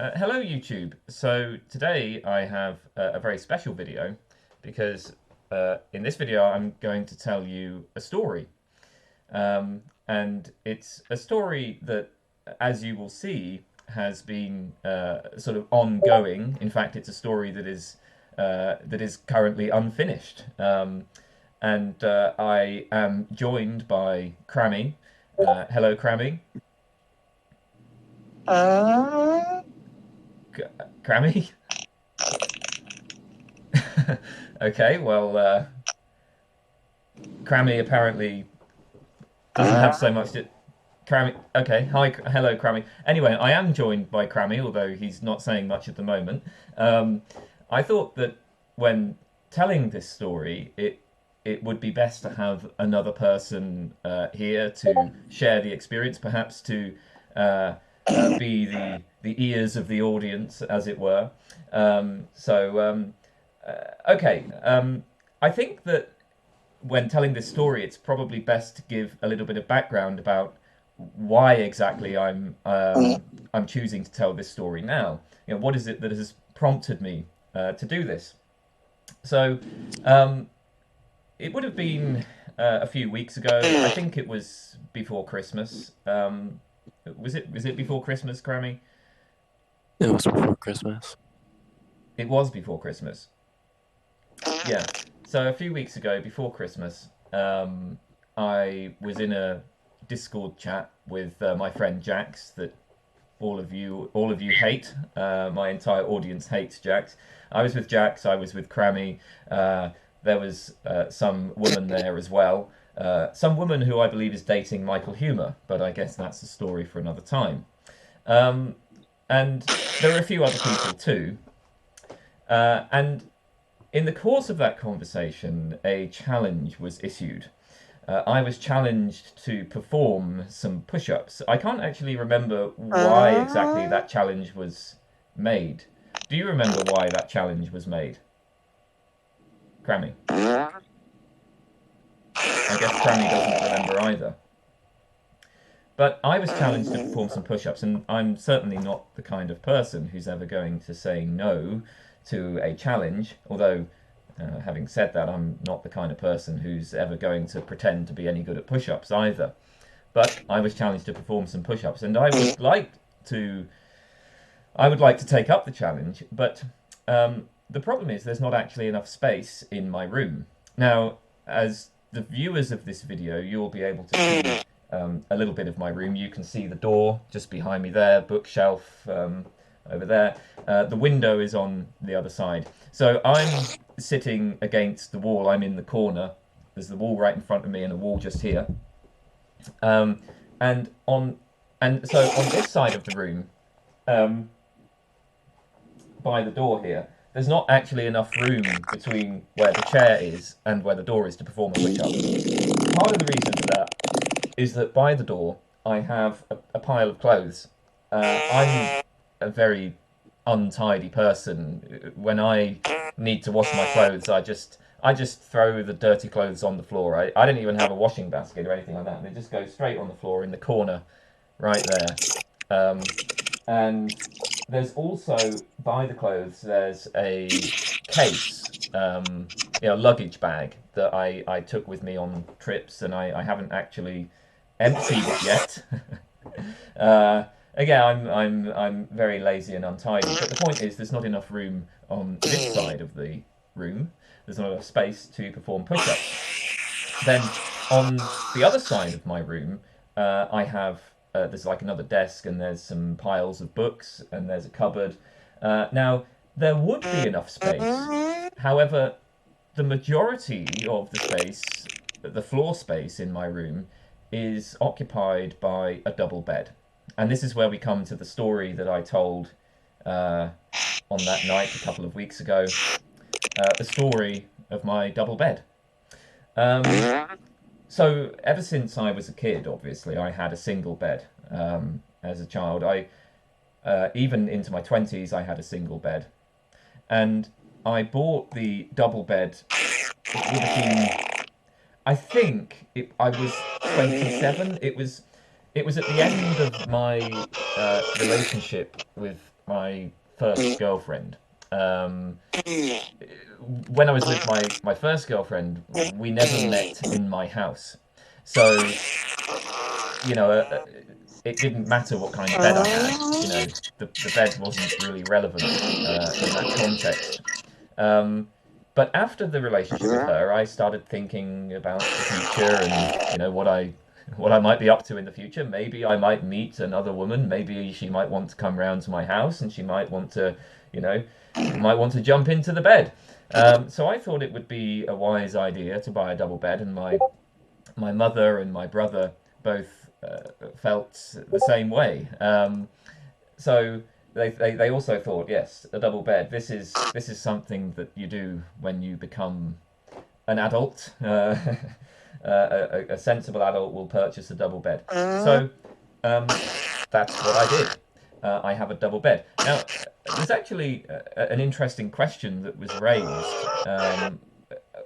Hello YouTube. So today I have a very special video because in this video I'm going to tell you a story. And it's a story that, as you will see, has been sort of ongoing. In fact, it's a story that is currently unfinished. And I am joined by Crammy. Hello, Crammy. Uh, Crammy? Okay, well, Crammy apparently doesn't have so much to. Crammy. Okay, hello, Crammy. Anyway, I am joined by Crammy, although he's not saying much at the moment. Um, I thought that when telling this story, it would be best to have another person here to share the experience, perhaps to uh, be the ears of the audience, as it were. Okay, I think that when telling this story, it's probably best to give a little bit of background about why exactly I'm choosing to tell this story now. You know, what is it that has prompted me to do this? So, um, it would have been a few weeks ago. I think it was before Christmas. Was it before Christmas, Grammy? it was before Christmas. It was before Christmas. Yeah. So a few weeks ago, before Christmas, I was in a Discord chat with my friend Jax that all of you hate. My entire audience hates Jax. I was with Jax. I was with Crammy. There was some woman there as well. Some woman who I believe is dating Michael Humer, but I guess that's a story for another time. Um, and there were a few other people too. And in the course of that conversation, a challenge was issued. I was challenged to perform some push ups. I can't actually remember why exactly that challenge was made. Do you remember why that challenge was made? Crammy. I guess Crammy doesn't remember either. But I was challenged to perform some push ups, and I'm certainly not the kind of person who's ever going to say no to a challenge, although having said that, I'm not the kind of person who's ever going to pretend to be any good at push ups either. But I was challenged to perform some push ups, and to. I would like to take up the challenge, but the problem is there's not actually enough space in my room. Now, as the viewers of this video, you'll be able to see a little bit of my room. You can see the door just behind me there, bookshelf over there. The window is on the other side. So I'm sitting against the wall. I'm in the corner. There's the wall right in front of me and a wall just here. Um, and on and so on this side of the room, um, by the door here, there's not actually enough room between where the chair is and where the door is to perform a push up. Part of the reason for that is that by the door I have a pile of clothes. I'm a very untidy person. When I need to wash my clothes, I just throw the dirty clothes on the floor. I don't even have a washing basket or anything like that. They just go straight on the floor in the corner, right there. Um, and there's also by the clothes there's a case, luggage bag that I took with me on trips, and I haven't actually emptied it yet. Again, I'm very lazy and untidy, but the point is there's not enough room on this side of the room. There's not enough space to perform push-ups. Then on the other side of my room, I have there's like another desk, and there's some piles of books, and there's a cupboard. Now there would be enough space. However, the majority of the space, the floor space in my room, is occupied by a double bed. And this is where we come to the story that I told uh, on that night a couple of weeks ago, the story of my double bed. Um, so ever since I was a kid, obviously, I had a single bed. As a child, I even into my 20s, I had a single bed, and I bought the double bed. It would have been, I think, I was 27. It was at the end of my relationship with my first girlfriend. Um, when I was with my first girlfriend, we never met in my house. So, you know, it didn't matter what kind of bed I had. You know, the bed wasn't really relevant in that context. Um, but after the relationship with her, I started thinking about the future and what I might be up to in the future. Maybe I might meet another woman. Maybe she might want to come round to my house, and she might want to, you know, might want to jump into the bed. So I thought it would be a wise idea to buy a double bed, and my mother and my brother both felt the same way. So they also thought, yes, a double bed. This is something that you do when you become an adult. A sensible adult will purchase a double bed. So that's what I did. I have a double bed. Now, there's actually an interesting question that was raised.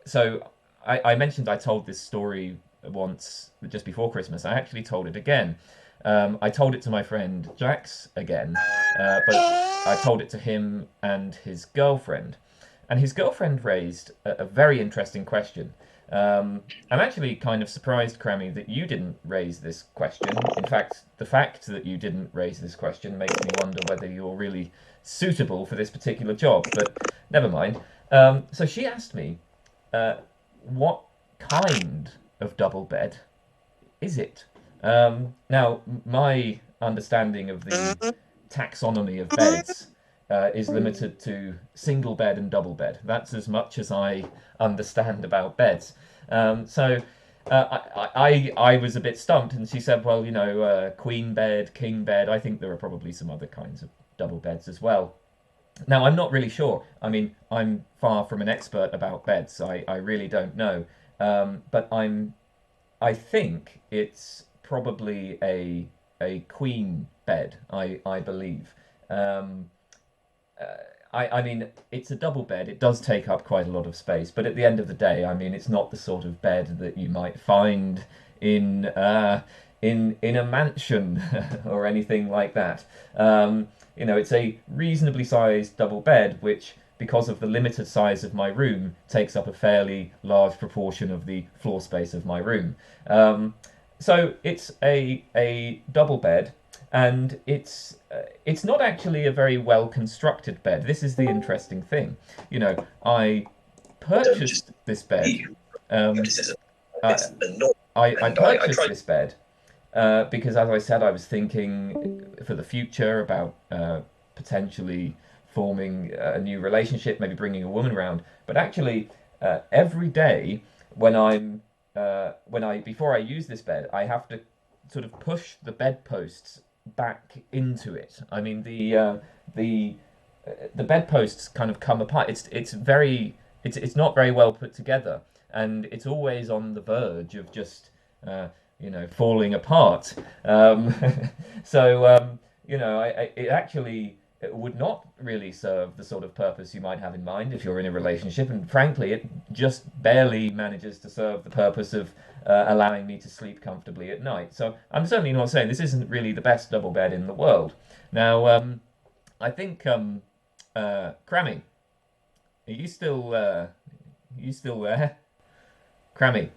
So I mentioned I told this story once just before Christmas. I actually told it again. I told it to my friend Jax again, but I told it to him and his girlfriend. And his girlfriend raised a very interesting question. I'm actually kind of surprised, Crammy, that you didn't raise this question. In fact, the fact that you didn't raise this question makes me wonder whether you're really suitable for this particular job, but never mind. So she asked me, uh, what kind of double bed is it? Now, my understanding of the taxonomy of beds is limited to single bed and double bed. That's as much as I understand about beds. So I was a bit stumped, and she said, "Well, queen bed, king bed. I think there are probably some other kinds of double beds as well." Now, I'm not really sure. I mean, I'm far from an expert about beds. I really don't know. But I think it's probably a queen bed. I believe. Um, I mean, it's a double bed. It does take up quite a lot of space, but at the end of the day, I mean, it's not the sort of bed that you might find in in a mansion or anything like that. It's a reasonably sized double bed, which, because of the limited size of my room, takes up a fairly large proportion of the floor space of my room. So it's a double bed, and it's not actually a very well constructed bed. This is the interesting thing. I purchased this bed. Um, I, I purchased this bed because, as I said, I was thinking for the future about potentially forming a new relationship, maybe bringing a woman around. But actually, every day when I before I use this bed, I have to sort of push the bedposts back into it. I mean, the bedposts kind of come apart. It's not very well put together, and it's always on the verge of just falling apart. Um, it actually it would not really serve the sort of purpose you might have in mind if you're in a relationship, and frankly, it just barely manages to serve the purpose of allowing me to sleep comfortably at night. So I'm certainly not saying this isn't really the best double bed in the world. Now, I think Crammy, are you still there? Crammy.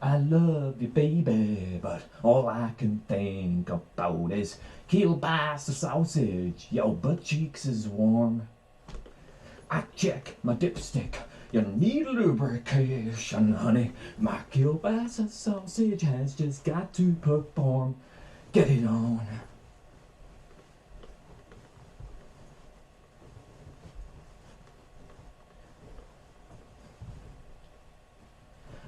I love you, baby, but all I can think about is kielbasa sausage. Your butt cheeks is warm. I check my dipstick. You need lubrication, honey. My kielbasa sausage has just got to perform. Get it on.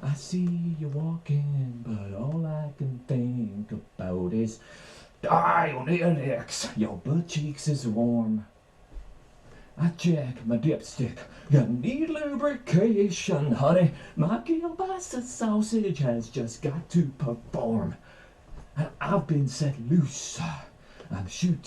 I see you walking, but all I can think about is Dionysus. Your butt cheeks is warm. I check my dipstick. You need lubrication, honey. My kielbasa sausage has just got to perform. And I've been set loose. I'm shooting.